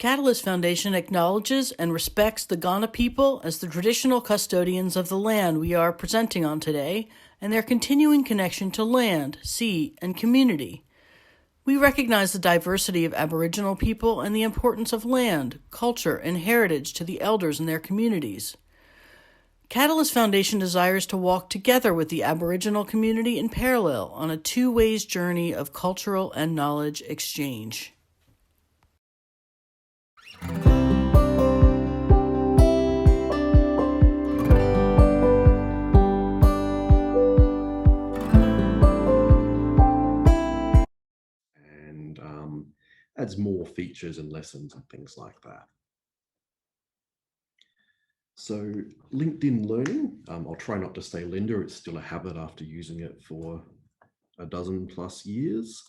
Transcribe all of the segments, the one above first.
Catalyst Foundation acknowledges and respects the Kaurna people as the traditional custodians of the land we are presenting on today and their continuing connection to land, sea, and community. We recognize the diversity of Aboriginal people and the importance of land, culture, and heritage to the elders in their communities. Catalyst Foundation desires to walk together with the Aboriginal community in parallel on a two-way journey of cultural and knowledge exchange. And adds more features and lessons and things like that. So LinkedIn Learning, I'll try not to say Linda, it's still a habit after using it for a dozen plus years.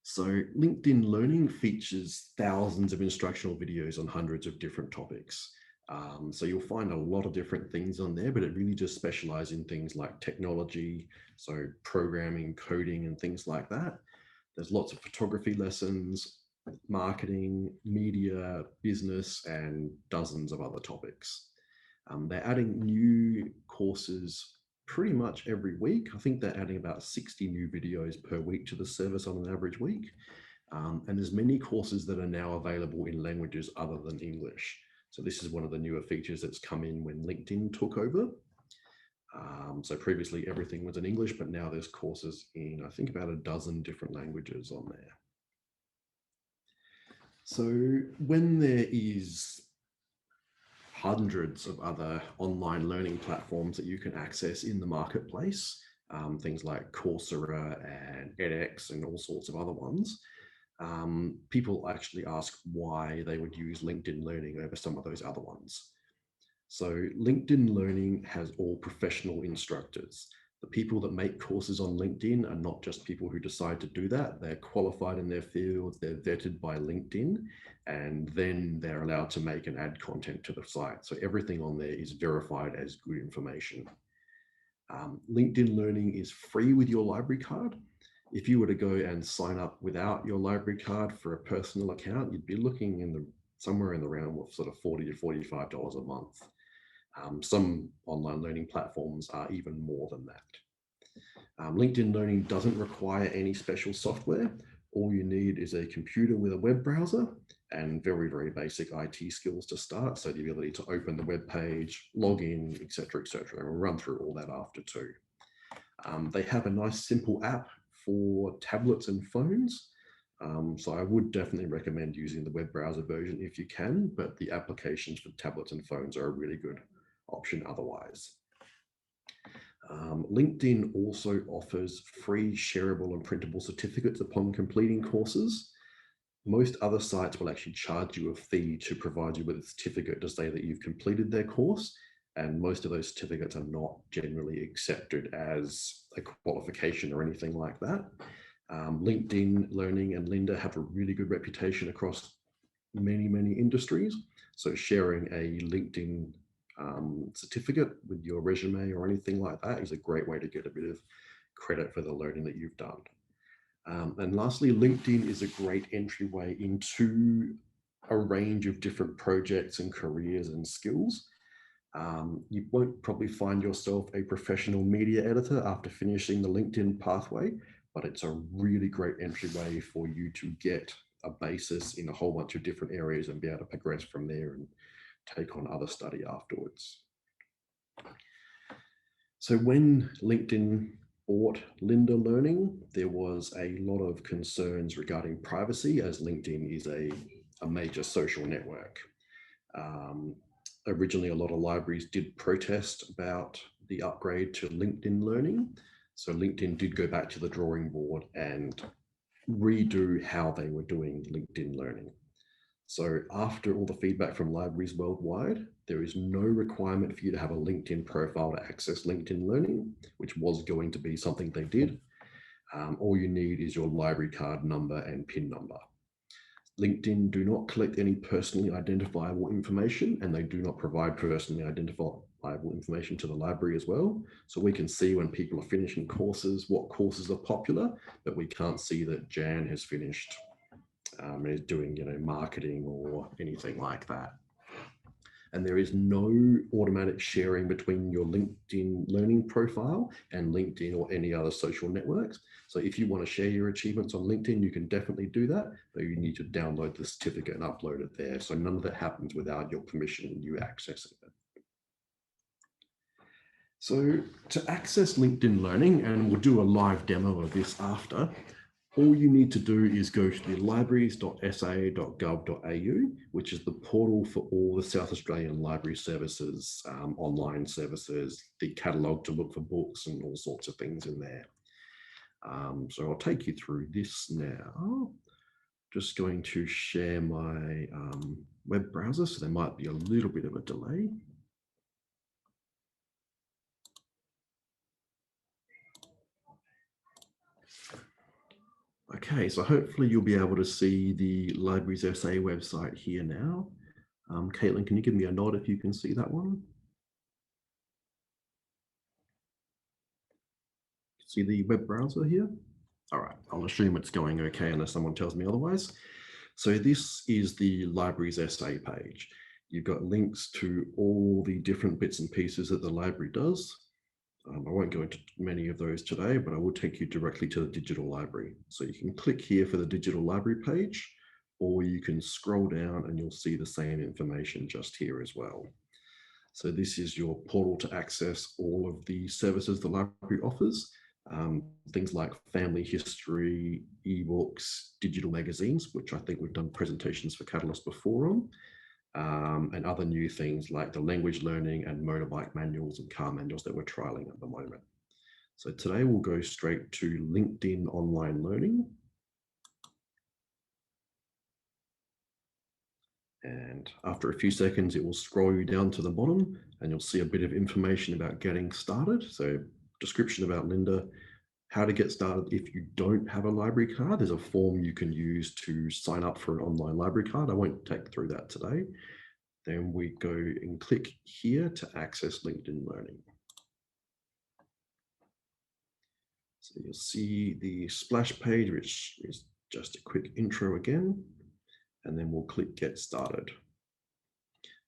So LinkedIn Learning features thousands of instructional videos on hundreds of different topics. So you'll find a lot of different things on there, but it really just specializes in things like technology, so programming, coding, and things like that. There's lots of photography lessons, marketing, media, business, and dozens of other topics. They're adding new courses pretty much every week. I think they're adding about 60 new videos per week to the service on an average week. And there's many courses that are now available in languages other than English. So this is one of the newer features that's come in when LinkedIn took over. So previously everything was in English, but now there's courses in, I think, about a dozen different languages on there. So when there is hundreds of other online learning platforms that you can access in the marketplace, things like Coursera and edX and all sorts of other ones, people actually ask why they would use LinkedIn Learning over some of those other ones. So LinkedIn Learning has all professional instructors. The people that make courses on LinkedIn are not just people who decide to do that. They're qualified in their field, they're vetted by LinkedIn, and then they're allowed to make and add content to the site. So everything on there is verified as good information. LinkedIn Learning is free with your library card. If you were to go and sign up without your library card for a personal account, you'd be looking in somewhere in the realm of sort of $40 to $45 a month. Some online learning platforms are even more than that. LinkedIn Learning doesn't require any special software. All you need is a computer with a web browser and very, very basic IT skills to start. So the ability to open the web page, log in, etc., etc. And we'll run through all that after too. They have a nice simple app for tablets and phones. So I would definitely recommend using the web browser version if you can, but the applications for tablets and phones are a really good option otherwise. LinkedIn also offers free shareable and printable certificates upon completing courses. Most other sites will actually charge you a fee to provide you with a certificate to say that you've completed their course, and most of those certificates are not generally accepted as a qualification or anything like that. LinkedIn Learning and Lynda have a really good reputation across many, many industries. So sharing a LinkedIn certificate with your resume or anything like that is a great way to get a bit of credit for the learning that you've done. And lastly, LinkedIn is a great entryway into a range of different projects and careers and skills. You won't probably find yourself a professional media editor after finishing the LinkedIn pathway, but it's a really great entryway for you to get a basis in a whole bunch of different areas and be able to progress from there and take on other study afterwards. So when LinkedIn bought Lynda Learning, there was a lot of concerns regarding privacy, as LinkedIn is a major social network. Originally, a lot of libraries did protest about the upgrade to LinkedIn Learning. So LinkedIn did go back to the drawing board and redo how they were doing LinkedIn Learning. So after all the feedback from libraries worldwide, there is no requirement for you to have a LinkedIn profile to access LinkedIn Learning, which was going to be something they did. All you need is your library card number and PIN number. LinkedIn do not collect any personally identifiable information, and they do not provide personally identifiable information to the library as well. So we can see when people are finishing courses, what courses are popular, but we can't see that Jan has finished is doing, marketing or anything like that. And there is no automatic sharing between your LinkedIn learning profile and LinkedIn or any other social networks. So if you want to share your achievements on LinkedIn, you can definitely do that, but you need to download the certificate and upload it there. So none of that happens without your permission and you accessing it. So to access LinkedIn Learning, and we'll do a live demo of this after, all you need to do is go to the libraries.sa.gov.au, which is the portal for all the South Australian library services, online services, the catalogue to look for books and all sorts of things in there. So I'll take you through this now. Just going to share my web browser, so there might be a little bit of a delay. Okay, so hopefully you'll be able to see the Libraries SA website here now. Caitlin, can you give me a nod if you can see that one? See the web browser here? All right, I'll assume it's going okay unless someone tells me otherwise. So this is the Libraries SA page. You've got links to all the different bits and pieces that the library does. I won't go into many of those today, but I will take you directly to the digital library. So you can click here for the digital library page, or you can scroll down and you'll see the same information just here as well. So this is your portal to access all of the services the library offers. Things like family history, ebooks, digital magazines, which I think we've done presentations for Catalyst before on. And other new things like the language learning and motorbike manuals and car manuals that we're trialing at the moment. So today we'll go straight to LinkedIn Online Learning. And after a few seconds, it will scroll you down to the bottom and you'll see a bit of information about getting started. So description about Linda, how to get started if you don't have a library card. There's a form you can use to sign up for an online library card. I won't take through that today. Then we go and click here to access LinkedIn Learning. So you'll see the splash page, which is just a quick intro again, and then we'll click Get Started.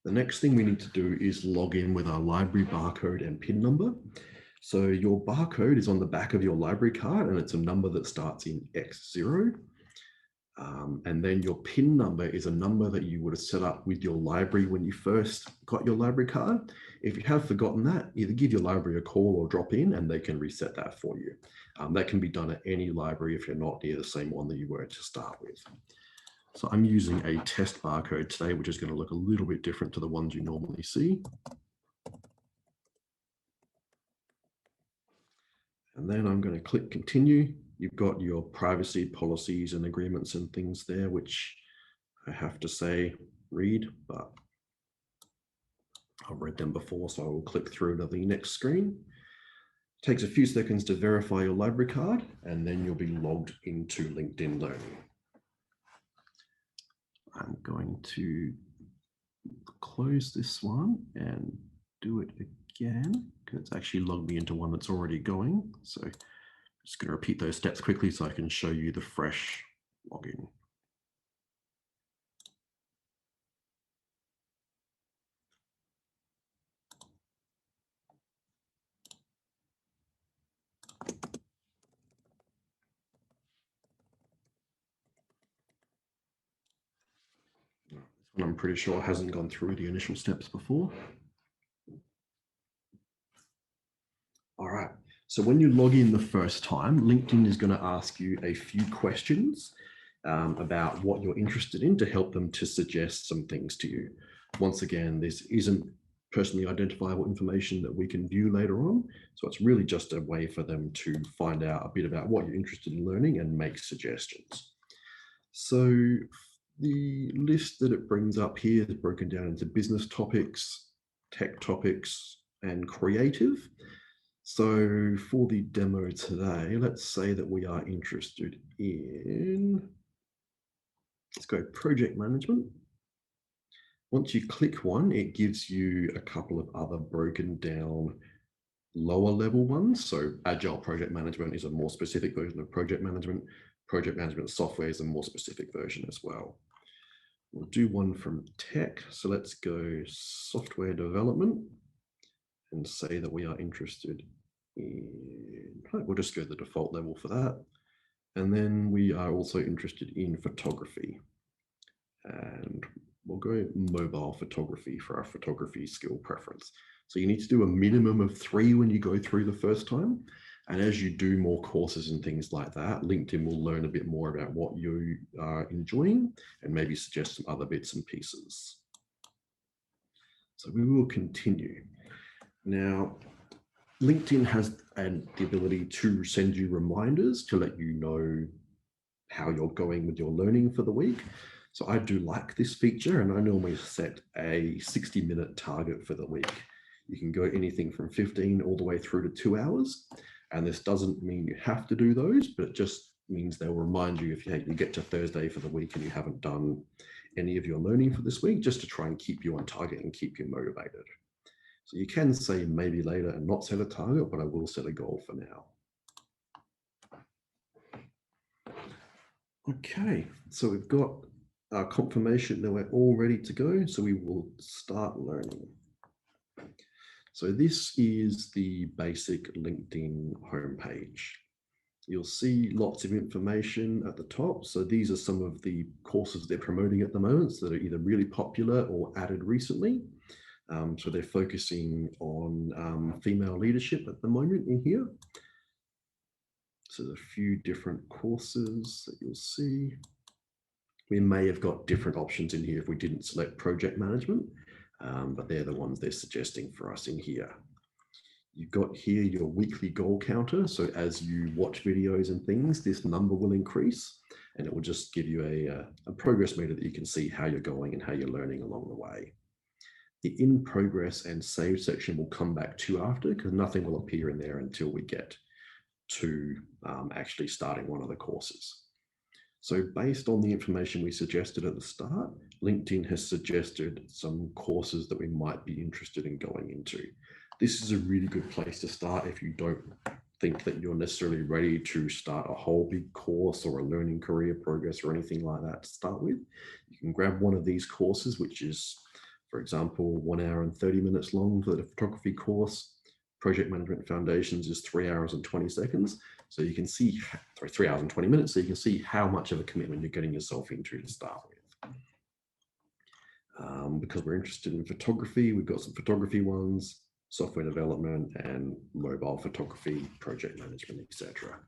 The next thing we need to do is log in with our library barcode and PIN number. So your barcode is on the back of your library card and it's a number that starts in X0. And then your PIN number is a number that you would have set up with your library when you first got your library card. If you have forgotten that, either give your library a call or drop in and they can reset that for you. That can be done at any library if you're not near the same one that you were to start with. So I'm using a test barcode today, which is going to look a little bit different to the ones you normally see. And then I'm going to click continue. You've got your privacy policies and agreements and things there, which I have to say, read, but I've read them before, so I will click through to the next screen. It takes a few seconds to verify your library card, and then you'll be logged into LinkedIn Learning. I'm going to close this one and do it again, because it's actually logged me into one that's already going. So I'm just going to repeat those steps quickly so I can show you the fresh login. And I'm pretty sure it hasn't gone through the initial steps before. All right, so when you log in the first time, LinkedIn is going to ask you a few questions about what you're interested in to help them to suggest some things to you. Once again, this isn't personally identifiable information that we can view later on. So it's really just a way for them to find out a bit about what you're interested in learning and make suggestions. So the list that it brings up here is broken down into business topics, tech topics, and creative. So for the demo today, let's say that we are interested in, let's go project management. Once you click one, it gives you a couple of other broken down lower level ones. So agile project management is a more specific version of project management. project management software is a more specific version as well. We'll do one from tech. So let's go software development and say that we are interested in, we'll just go the default level for that. And then we are also interested in photography. And we'll go mobile photography for our photography skill preference. So you need to do a minimum of 3 when you go through the first time. And as you do more courses and things like that, LinkedIn will learn a bit more about what you are enjoying and maybe suggest some other bits and pieces. So we will continue. Now, LinkedIn has the ability to send you reminders to let you know how you're going with your learning for the week. So I do like this feature, and I normally set a 60-minute target for the week. You can go anything from 15 all the way through to 2 hours. And this doesn't mean you have to do those, but it just means they'll remind you if you get to Thursday for the week and you haven't done any of your learning for this week, just to try and keep you on target and keep you motivated. So you can say maybe later and not set a target, but I will set a goal for now. Okay, so we've got our confirmation that we're all ready to go. So we will start learning. So this is the basic LinkedIn homepage. You'll see lots of information at the top. So these are some of the courses they're promoting at the moment that are either really popular or added recently. So they're focusing on female leadership at the moment in here. So there's a few different courses that you'll see. We may have got different options in here if we didn't select project management, but they're the ones they're suggesting for us in here. You've got here your weekly goal counter. So as you watch videos and things, this number will increase, and it will just give you a progress meter that you can see how you're going and how you're learning along the way. The in progress and save section will come back to after, because nothing will appear in there until we get to actually starting one of the courses. So based on the information we suggested at the start, LinkedIn has suggested some courses that we might be interested in going into. This is a really good place to start if you don't think that you're necessarily ready to start a whole big course or a learning career progress or anything like that to start with. You can grab one of these courses, which is, for example, 1 hour and 30 minutes long for the photography course. Project Management Foundations is 3 hours and 20 seconds. So you can see, 3 hours and 20 minutes. So you can see how much of a commitment you're getting yourself into to start with. Because we're interested in photography, we've got some photography ones, software development, and mobile photography, project management, etc.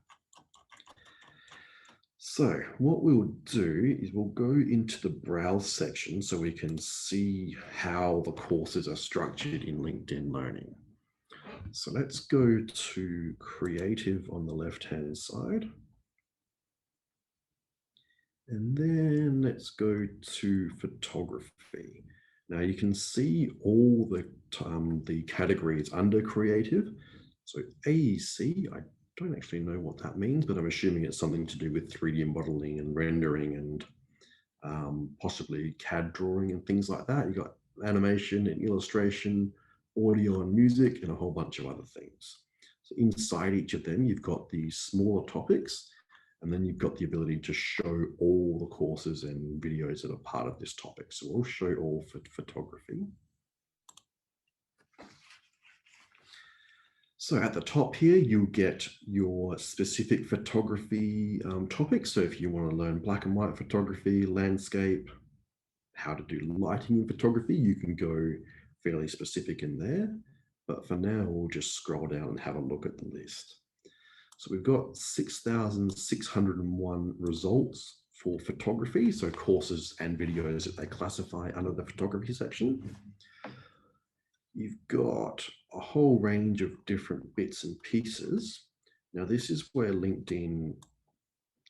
So what we'll do is we'll go into the browse section so we can see how the courses are structured in LinkedIn Learning. So let's go to creative on the left-hand side. And then let's go to photography. Now you can see all the categories under creative. So AEC, I don't actually know what that means, but I'm assuming it's something to do with 3D modeling and rendering and possibly CAD drawing and things like that. You've got animation and illustration, audio and music, and a whole bunch of other things. So inside each of them, you've got these smaller topics, and then you've got the ability to show all the courses and videos that are part of this topic. So we'll show all for photography. So at the top here, you'll get your specific photography topics. So if you want to learn black and white photography, landscape, how to do lighting in photography, you can go fairly specific in there. But for now, we'll just scroll down and have a look at the list. So we've got 6,601 results for photography, so courses and videos that they classify under the photography section. You've got a whole range of different bits and pieces. Now, this is where LinkedIn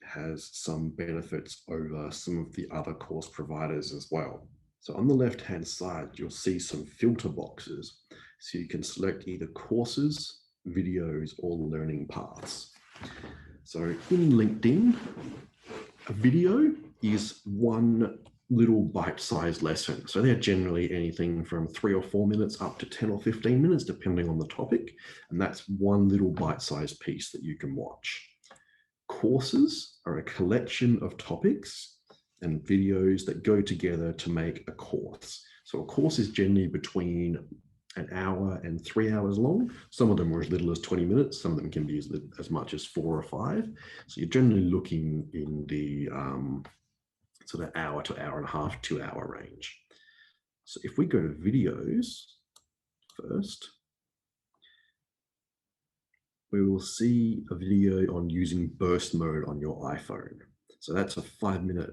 has some benefits over some of the other course providers as well. So on the left-hand side, you'll see some filter boxes. So you can select either courses, videos, or learning paths. So in LinkedIn, a video is one little bite-sized lesson. So they're generally anything from 3 or 4 minutes up to 10 or 15 minutes, depending on the topic. And that's one little bite-sized piece that you can watch. Courses are a collection of topics and videos that go together to make a course. So a course is generally between an hour and 3 hours long. Some of them are as little as 20 minutes. Some of them can be as much as 4 or 5. So you're generally looking in the sort of hour to hour and a half, 2 hour range. So if we go to videos first, we will see a video on using burst mode on your iPhone. So that's a 5-minute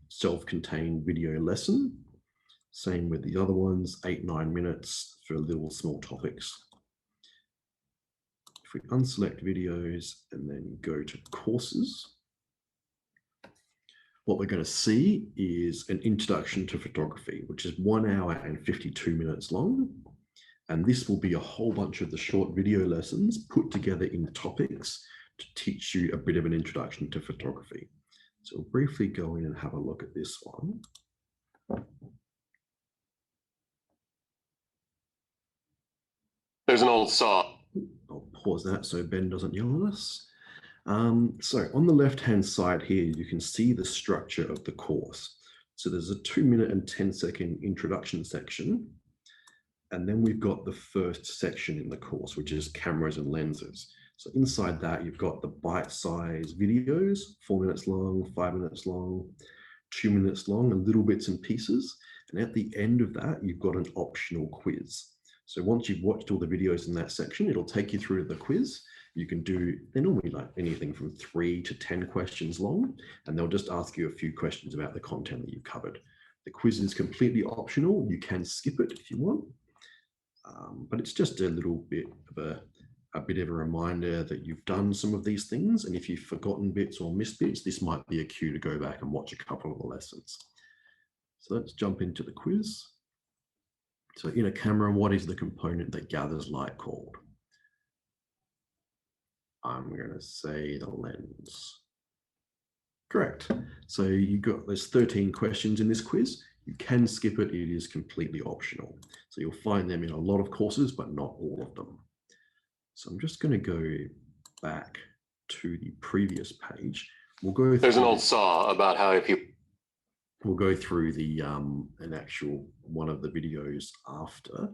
self-contained video lesson. Same with the other ones, 8-9 minutes for little small topics. If we unselect videos and then go to courses, what we're going to see is an introduction to photography, which is 1 hour and 52 minutes long. And this will be a whole bunch of the short video lessons put together in topics to teach you a bit of an introduction to photography. So we'll briefly go in and have a look at this one. There's an old saw. I'll pause that so Ben doesn't yell at us. So on the left-hand side here, you can see the structure of the course. So there's a 2-minute and 10-second introduction section. And then we've got the first section in the course, which is cameras and lenses. So inside that, you've got the bite-sized videos, 4 minutes long, 5 minutes long, 2 minutes long, and little bits and pieces. And at the end of that, you've got an optional quiz. So once you've watched all the videos in that section, it'll take you through the quiz. You can do, they're normally like anything from 3 to 10 questions long, and they'll just ask you a few questions about the content that you've covered. The quiz is completely optional. You can skip it if you want. But it's just a little bit of a reminder that you've done some of these things. And if you've forgotten bits or missed bits, this might be a cue to go back and watch a couple of the lessons. So let's jump into the quiz. So in a camera, what is the component that gathers light called? I'm going to say the lens. Correct. So there's 13 questions in this quiz. You can skip it. It is completely optional. So you'll find them in a lot of courses, but not all of them. So I'm just going to go back to the previous page. We'll go. There's an old saw about how if you. We'll go through the an actual one of the videos after.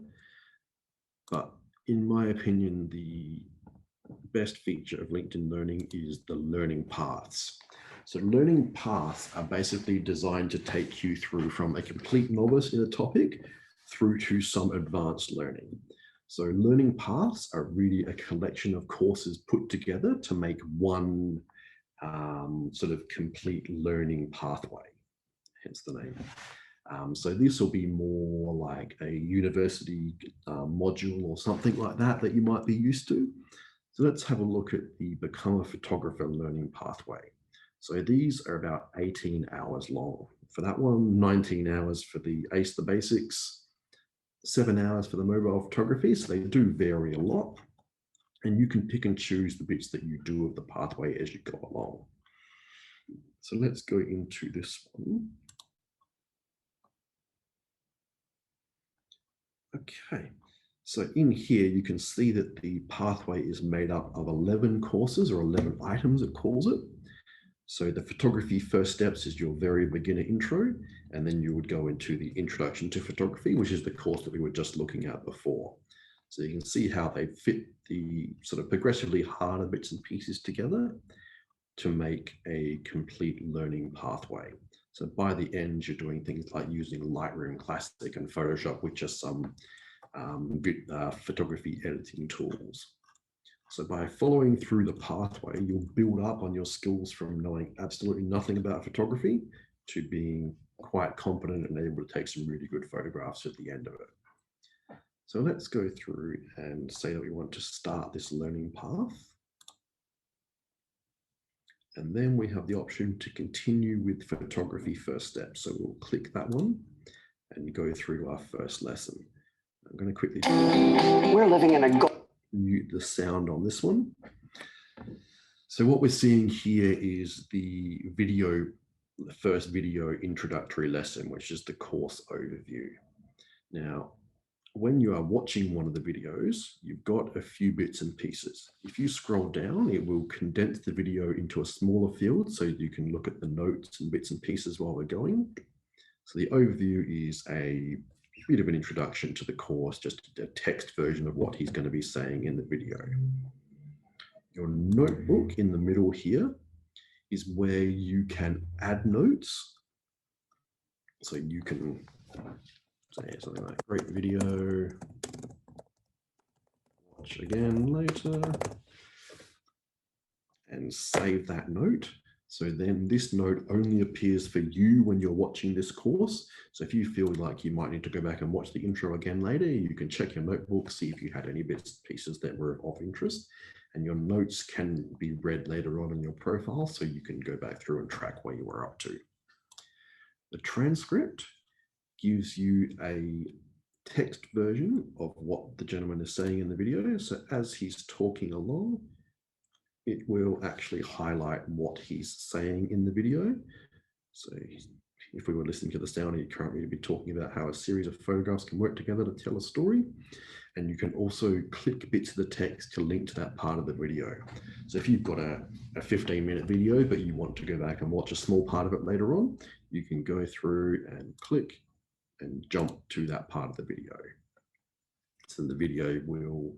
But in my opinion, the best feature of LinkedIn Learning is the learning paths. So learning paths are basically designed to take you through from a complete novice in a topic through to some advanced learning. So learning paths are really a collection of courses put together to make one sort of complete learning pathway, hence the name. So this will be more like a university module or something like that that you might be used to. So let's have a look at the Become a Photographer learning pathway. So these are about 18 hours long. For that one, 19 hours for the Ace the Basics, 7 hours for the mobile photography. So they do vary a lot. And you can pick and choose the bits that you do of the pathway as you go along. So let's go into this one. Okay. So in here, you can see that the pathway is made up of 11 courses or 11 items, it calls it. So the photography first steps is your very beginner intro, and then you would go into the introduction to photography, which is the course that we were just looking at before. So you can see how they fit the sort of progressively harder bits and pieces together to make a complete learning pathway. So by the end, you're doing things like using Lightroom Classic and Photoshop, which are some photography editing tools. So by following through the pathway, you'll build up on your skills from knowing absolutely nothing about photography to being quite competent and able to take some really good photographs at the end of it. So let's go through and say that we want to start this learning path. And then we have the option to continue with photography first steps. So we'll click that one and go through our first lesson. I'm going to quickly We're living in a mute the sound on this one. So what we're seeing here is the first video introductory lesson, which is the course overview. Now, when you are watching one of the videos, you've got a few bits and pieces. If you scroll down, it will condense the video into a smaller field so you can look at the notes and bits and pieces while we're going. So the overview is a bit of an introduction to the course, just a text version of what he's going to be saying in the video. Your notebook in the middle here is where you can add notes. So you can say something like great video, watch again later, and save that note. So then this note only appears for you when you're watching this course. So if you feel like you might need to go back and watch the intro again later, you can check your notebook, see if you had any bits and pieces that were of interest, and your notes can be read later on in your profile so you can go back through and track where you were up to. The transcript gives you a text version of what the gentleman is saying in the video. So as he's talking along, it will actually highlight what he's saying in the video. So if we were listening to the sound, he'd currently be talking about how a series of photographs can work together to tell a story. And you can also click bits of the text to link to that part of the video. So if you've got a 15-minute video, but you want to go back and watch a small part of it later on, you can go through and click and jump to that part of the video. So the video will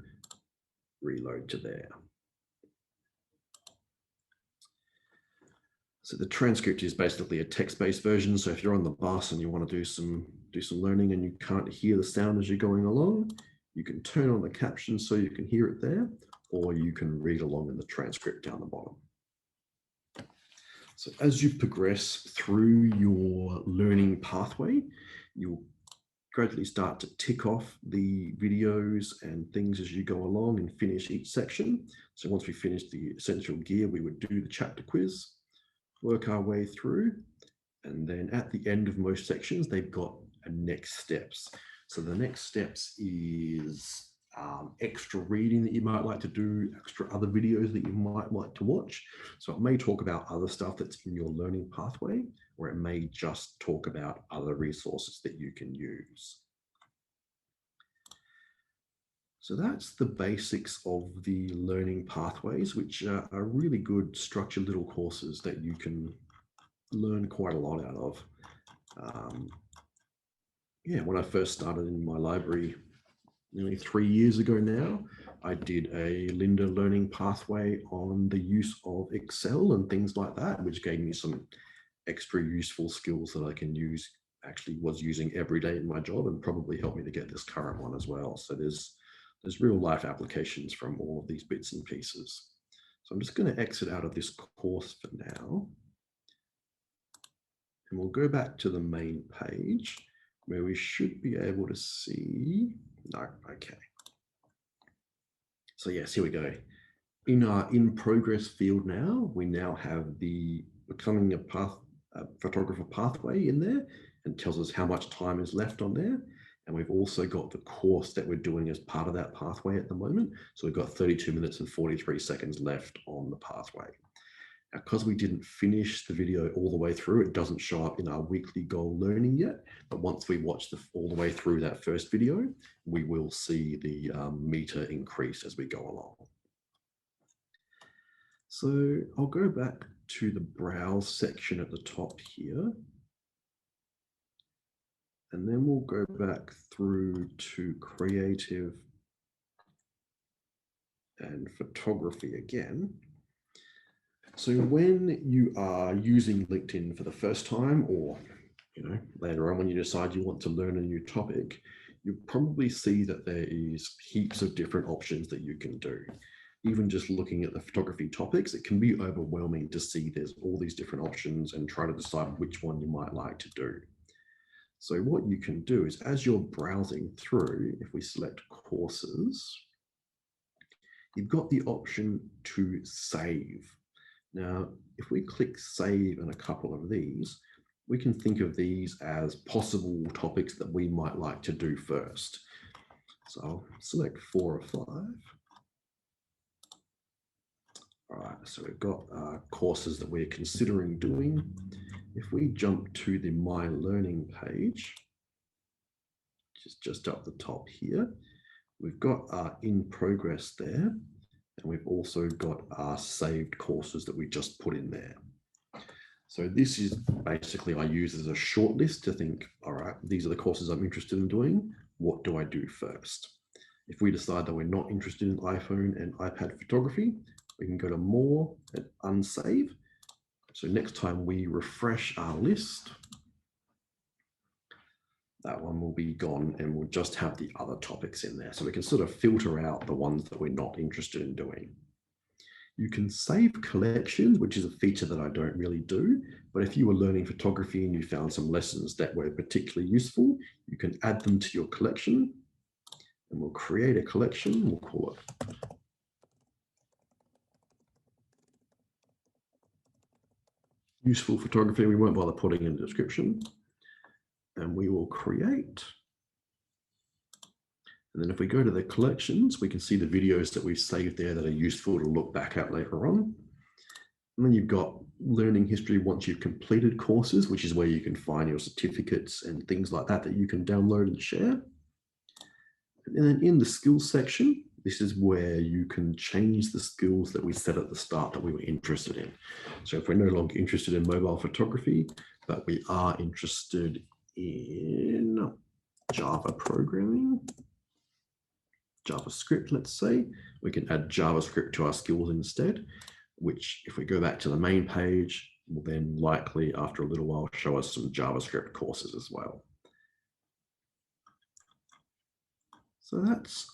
reload to there. So the transcript is basically a text-based version. So if you're on the bus and you want to do some learning and you can't hear the sound as you're going along, you can turn on the captions so you can hear it there, or you can read along in the transcript down the bottom. So as you progress through your learning pathway, you'll gradually start to tick off the videos and things as you go along and finish each section. So once we finish the essential gear, we would do the chapter quiz, work our way through, and then at the end of most sections, they've got a next steps. So the next steps is extra reading that you might like to do, extra other videos that you might like to watch. So it may talk about other stuff that's in your learning pathway, or it may just talk about other resources that you can use. So that's the basics of the learning pathways, which are really good structured little courses that you can learn quite a lot out of. Yeah, when I first started in my library nearly 3 years ago now, I did a Lynda learning pathway on the use of Excel and things like that, which gave me some extra useful skills that I can use, actually was using every day in my job, and probably helped me to get this current one as well. So there's real life applications from all of these bits and pieces. So I'm just going to exit out of this course for now. And we'll go back to the main page where we should be able to see, no, okay. So yes, here we go. In our in progress field now, we now have the becoming a photographer pathway in there, and tells us how much time is left on there. And we've also got the course that we're doing as part of that pathway at the moment. So we've got 32 minutes and 43 seconds left on the pathway. Now, because we didn't finish the video all the way through, it doesn't show up in our weekly goal learning yet. But once we watch all the way through that first video, we will see the meter increase as we go along. So I'll go back to the browse section at the top here. And then we'll go back through to creative and photography again. So when you are using LinkedIn for the first time, or later on when you decide you want to learn a new topic, you'll probably see that there is heaps of different options that you can do. Even just looking at the photography topics, it can be overwhelming to see there's all these different options and try to decide which one you might like to do. So what you can do is, as you're browsing through, if we select courses, you've got the option to save. Now, if we click save in a couple of these, we can think of these as possible topics that we might like to do first. So I'll select 4 or 5. All right, so we've got courses that we're considering doing. If we jump to the My Learning page, which is just up the top here. We've got our in progress there, and we've also got our saved courses that we just put in there. So this is basically, I use as a short list to think, all right, these are the courses I'm interested in doing. What do I do first? If we decide that we're not interested in iPhone and iPad photography, we can go to more and unsave. So next time we refresh our list, that one will be gone and we'll just have the other topics in there. So we can sort of filter out the ones that we're not interested in doing. You can save collections, which is a feature that I don't really do. But if you were learning photography and you found some lessons that were particularly useful, you can add them to your collection. And we'll create a collection. We'll call it useful photography. We won't bother putting in the description. And we will create. And then if we go to the collections, we can see the videos that we've saved there that are useful to look back at later on. And then you've got learning history once you've completed courses, which is where you can find your certificates and things like that that you can download and share. And then in the skills section, this is where you can change the skills that we set at the start that we were interested in. So if we're no longer interested in mobile photography, but we are interested in Java programming, JavaScript, let's say, we can add JavaScript to our skills instead, which if we go back to the main page, will then likely after a little while show us some JavaScript courses as well. So that's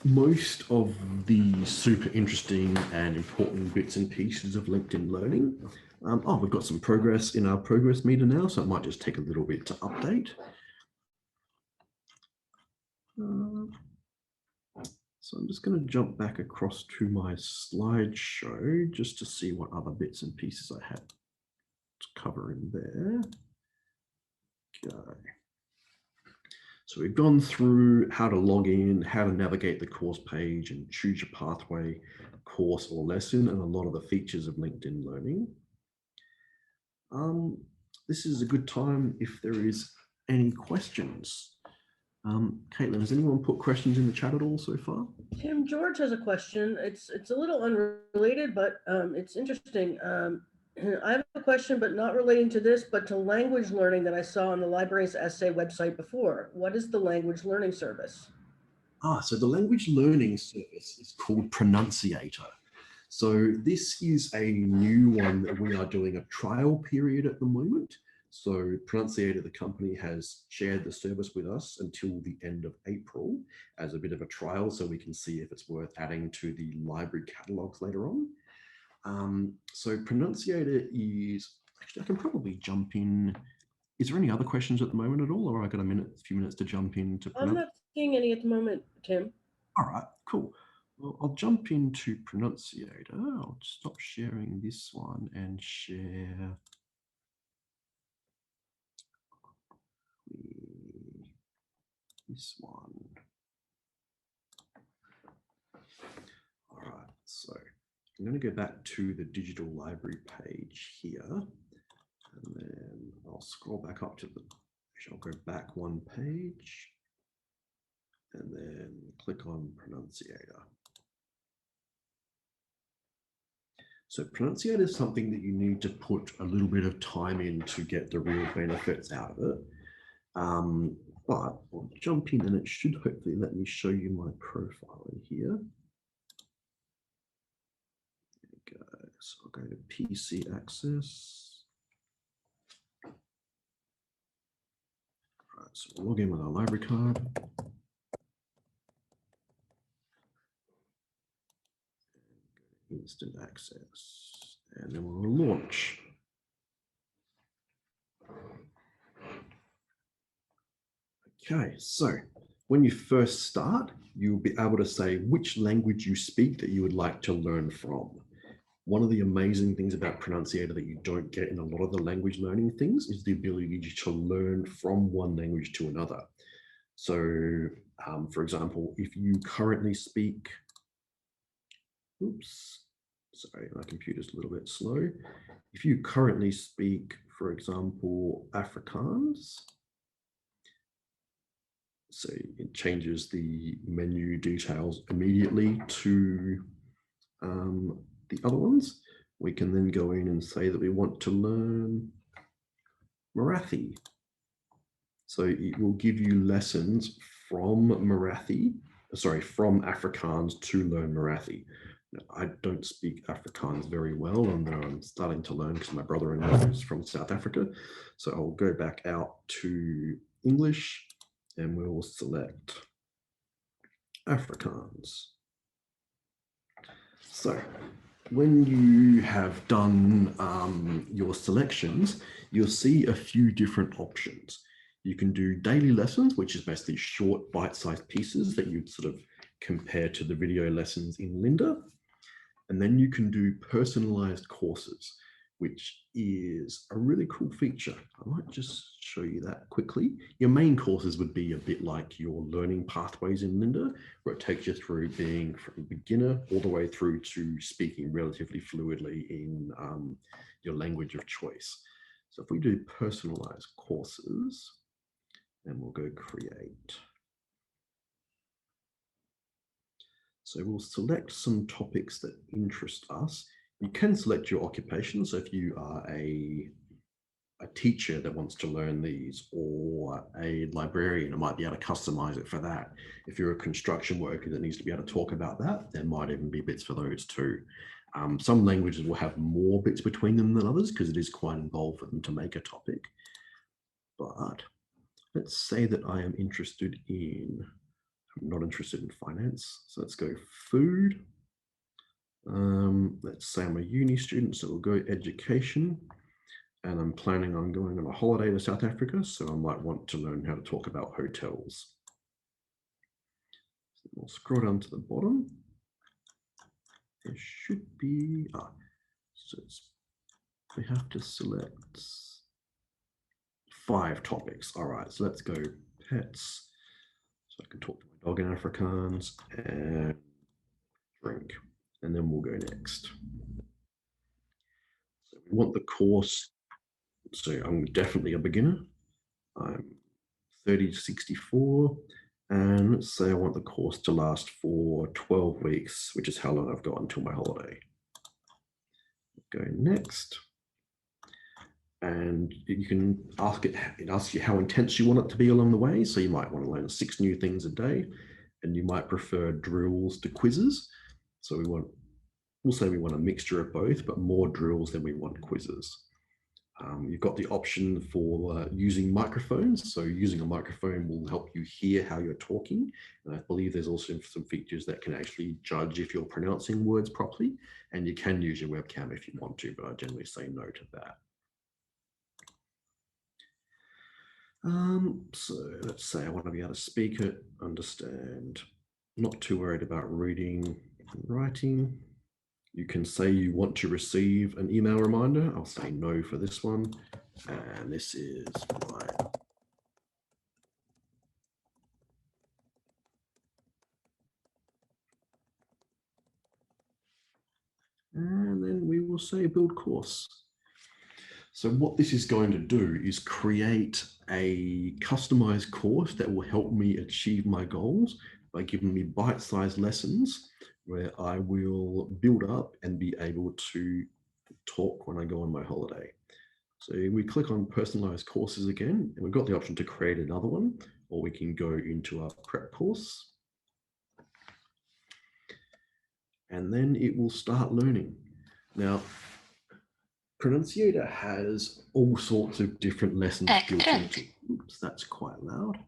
most of the super interesting and important bits and pieces of LinkedIn Learning. We've got some progress in our progress meter now, so it might just take a little bit to update. So I'm just going to jump back across to my slideshow just to see what other bits and pieces I had to cover in there. Okay. So we've gone through how to log in, how to navigate the course page and choose your pathway, course or lesson, and a lot of the features of LinkedIn Learning. This is a good time if there is any questions. Caitlin, has anyone put questions in the chat at all so far? Tim George has a question. It's a little unrelated, but it's interesting. I have a question, but not relating to this, but to language learning that I saw on the library's essay website before. What is the language learning service? So the language learning service is called Pronunciator. So this is a new one that we are doing a trial period at the moment. So Pronunciator, the company, has shared the service with us until the end of April as a bit of a trial, so we can see if it's worth adding to the library catalogs later on. So Pronunciator is, actually I can probably jump in. Is there any other questions at the moment at all, or I got a few minutes to jump into? I'm not seeing any at the moment, Tim. All right, cool. Well, I'll jump into Pronunciator. I'll stop sharing this one and share this one. All right, so I'm going to go back to the digital library page here, and then I'll scroll back up to I'll go back one page, and then click on Pronunciator. So Pronunciator is something that you need to put a little bit of time in to get the real benefits out of it. But I'll jump in and it should hopefully let me show you my profile in here. There we go. So I'll go to PC access. All right, so we'll log in with our library card. Instant access, and then we'll launch. Okay, so when you first start, you'll be able to say which language you speak that you would like to learn from. One of the amazing things about Pronunciator that you don't get in a lot of the language learning things is the ability to learn from one language to another. So, for example, if you currently speak, sorry, my computer's a little bit slow. If you currently speak, for example, Afrikaans, So it changes the menu details immediately to the other ones. We can then go in and say that we want to learn Marathi. So it will give you lessons from Marathi, sorry, from Afrikaans to learn Marathi. Now, I don't speak Afrikaans very well, and I'm starting to learn because my brother-in-law is from South Africa. So I'll go back out to English and we'll select Afrikaans. So when you have done your selections, you'll see a few different options. You can do daily lessons, which is basically short bite-sized pieces that you'd sort of compare to the video lessons in Lynda. And then you can do personalized courses, which is a really cool feature. I might just show you that quickly. Your main courses would be a bit like your learning pathways in Lynda, where it takes you through being from beginner all the way through to speaking relatively fluidly in your language of choice. So if we do personalized courses, and we'll go create. So we'll select some topics that interest us. You can select your occupation. So if you are a teacher that wants to learn these, or a librarian, I might be able to customize it for that. If you're a construction worker that needs to be able to talk about that, there might even be bits for those too. Some languages will have more bits between them than others because it is quite involved for them to make a topic. But let's say that I am interested in, I'm not interested in finance. So let's go food. Let's say I'm a uni student, so we'll go education. And I'm planning on going on a holiday to South Africa, so I might want to learn how to talk about hotels. So we'll scroll down to the bottom. There should be, so we have to select 5 topics. All right, so let's go pets. So I can talk to my dog in Afrikaans and drink, and then we'll go next. So we want the course. So I'm definitely a beginner. I'm 30 to 64. And let's say I want the course to last for 12 weeks, which is how long I've got until my holiday. Go next. And you can ask it asks you how intense you want it to be along the way. So you might want to learn 6 new things a day, and you might prefer drills to quizzes. So we'll say we want a mixture of both, but more drills than we want quizzes. You've got the option for using microphones. So using a microphone will help you hear how you're talking. And I believe there's also some features that can actually judge if you're pronouncing words properly. And you can use your webcam if you want to, but I generally say no to that. So let's say I want to be able to speak it, understand, not too worried about reading and writing. You can say you want to receive an email reminder. I'll say no for this one. And this is mine. And then we will say build course. So what this is going to do is create a customized course that will help me achieve my goals by giving me bite-sized lessons where I will build up and be able to talk when I go on my holiday. So we click on personalized courses again, and we've got the option to create another one, or we can go into our prep course. And then it will start learning. Now, Pronunciator has all sorts of different lessons built into. Oops, that's quite loud.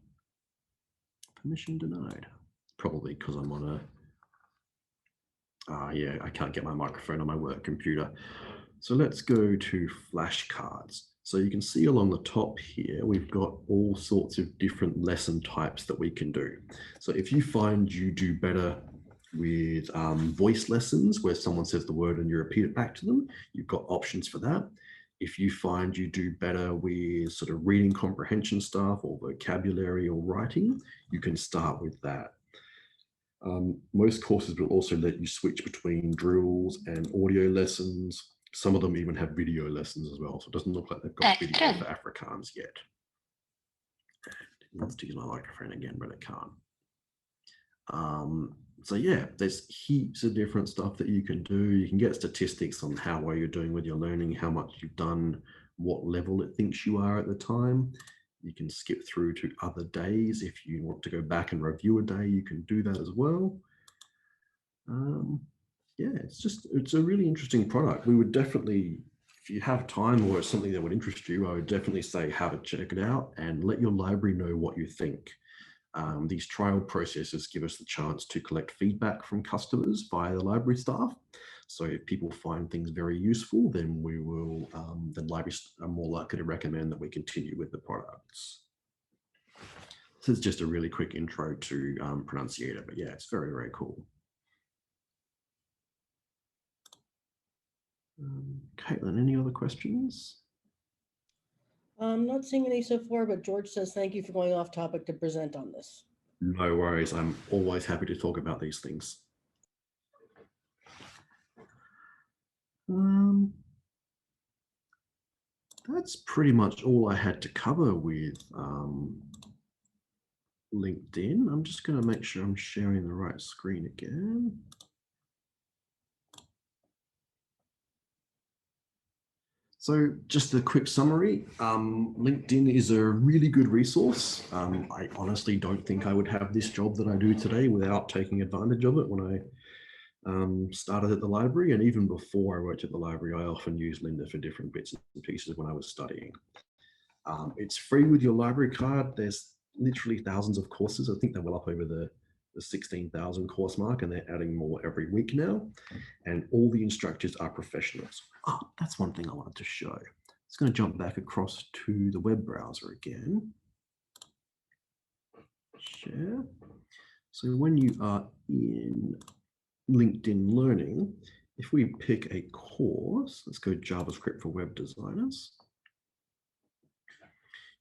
Permission denied. Probably because I'm on a, yeah, I can't get my microphone on my work computer. So let's go to flashcards. So you can see along the top here, we've got all sorts of different lesson types that we can do. So if you find you do better with voice lessons where someone says the word and you repeat it back to them, you've got options for that. If you find you do better with sort of reading comprehension stuff or vocabulary or writing, you can start with that. Most courses will also let you switch between drills and audio lessons. Some of them even have video lessons as well. So it doesn't look like they've got video for Afrikaans yet. wants to use my microphone again, but it can't. So yeah, there's heaps of different stuff that you can do. You can get statistics on how well you're doing with your learning, how much you've done, what level it thinks you are at the time. You can skip through to other days. If you want to go back and review a day, you can do that as well. Yeah, it's a really interesting product. We would definitely, if you have time or it's something that would interest you, I would definitely say have a check it out and let your library know what you think. These trial processes give us the chance to collect feedback from customers via the library staff. So if people find things very useful, then we will, then libraries are more likely to recommend that we continue with the products. So it's just a really quick intro to Pronunciator, but yeah, it's very, very cool. Caitlin, any other questions? I'm not seeing any so far, but George says, thank you for going off topic to present on this. No worries. I'm always happy to talk about these things. That's pretty much all I had to cover with LinkedIn. I'm just going to make sure I'm sharing the right screen again. So just a quick summary, LinkedIn is a really good resource. I honestly don't think I would have this job that I do today without taking advantage of it when I started at the library. And even before I worked at the library, I often used Lynda for different bits and pieces when I was studying. It's free with your library card. There's literally thousands of courses. I think they're well up over the 16,000 course mark, and they're adding more every week now. And all the instructors are professionals. Oh, that's one thing I wanted to show. It's going to jump back across to the web browser again. Share. So when you are in LinkedIn Learning, if we pick a course, let's go JavaScript for web designers.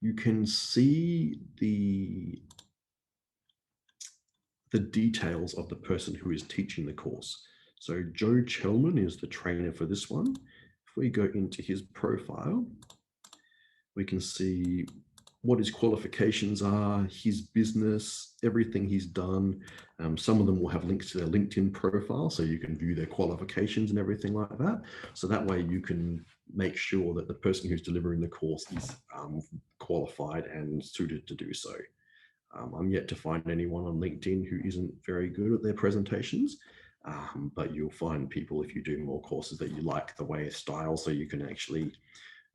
You can see the details of the person who is teaching the course. So Joe Chelman is the trainer for this one. If we go into his profile, we can see what his qualifications are, his business, everything he's done. Some of them will have links to their LinkedIn profile, so you can view their qualifications and everything like that. So that way you can make sure that the person who's delivering the course is qualified and suited to do so. I'm yet to find anyone on LinkedIn who isn't very good at their presentations, but you'll find people if you do more courses that you like the way it's styled, so you can actually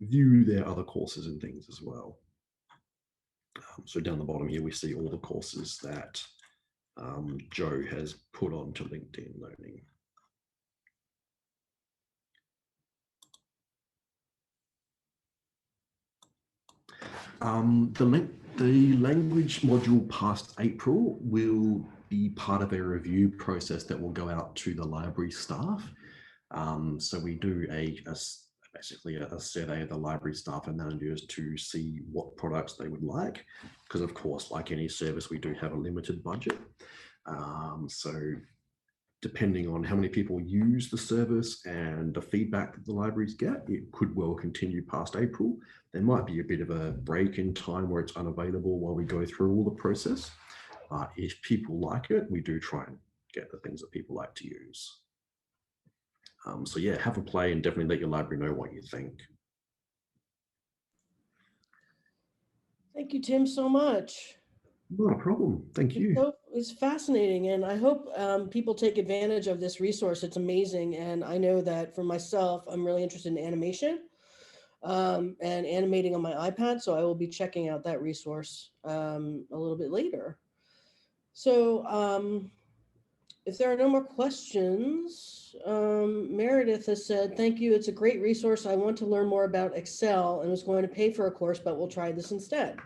view their other courses and things as well. So down the bottom here, we see all the courses that Joe has put onto LinkedIn Learning. The language module past April will be part of a review process that will go out to the library staff. So we do basically a survey of the library staff and managers to see what products they would like, because of course, like any service, we do have a limited budget. So depending on how many people use the service and the feedback that the libraries get, it could well continue past April. There might be a bit of a break in time where it's unavailable while we go through all the process. If people like it, we do try and get the things that people like to use. So yeah, have a play and definitely let your library know what you think. Thank you, Tim, so much. Not a problem. Thank you. It's fascinating, and I hope people take advantage of this resource. It's amazing, and I know that for myself, I'm really interested in animation and animating on my iPad, so I will be checking out that resource a little bit later. So if there are no more questions, Meredith has said, thank you. It's a great resource. I want to learn more about Excel and was going to pay for a course, but we'll try this instead.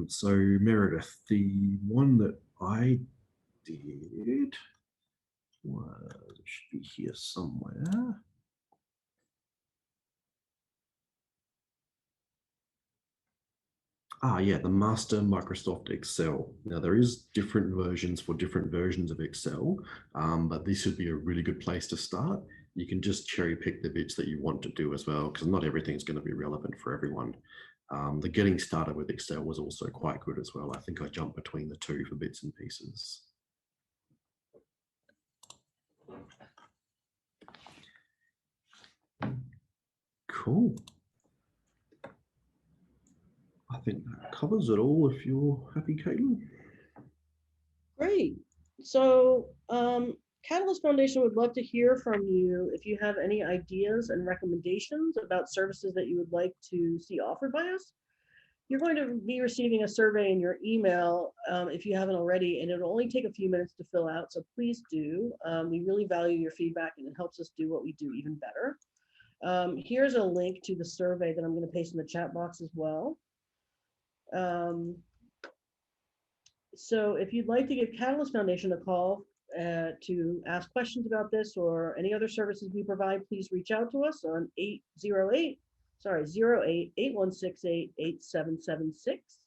So Meredith, the one that I did should be here somewhere. Yeah, the Master Microsoft Excel. Now there is different versions for different versions of Excel, but this would be a really good place to start. You can just cherry pick the bits that you want to do as well, because not everything's going to be relevant for everyone. The getting started with Excel was also quite good as well. I think I jumped between the two for bits and pieces. Cool. I think that covers it all if you're happy, Caitlin. Great. So Catalyst Foundation would love to hear from you if you have any ideas and recommendations about services that you would like to see offered by us. You're going to be receiving a survey in your email if you haven't already, and it'll only take a few minutes to fill out, so please do. We really value your feedback, and it helps us do what we do even better. Here's a link to the survey that I'm going to paste in the chat box as well. So if you'd like to give Catalyst Foundation a call to ask questions about this or any other services we provide, please reach out to us on 088168-8776.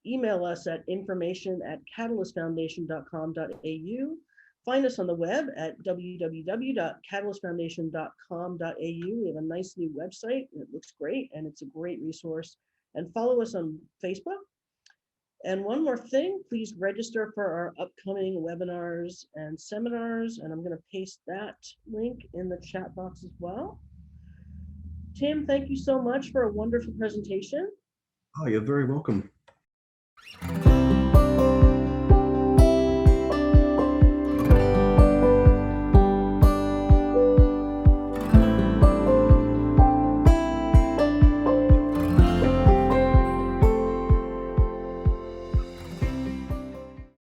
Email us at information@catalystfoundation.com.au. Find us on the web at www.catalystfoundation.com.au. We have a nice new website, and it looks great, and it's a great resource. And follow us on Facebook. And one more thing, please register for our upcoming webinars and seminars, and I'm going to paste that link in the chat box as well. Tim, thank you so much for a wonderful presentation. Oh, you're very welcome.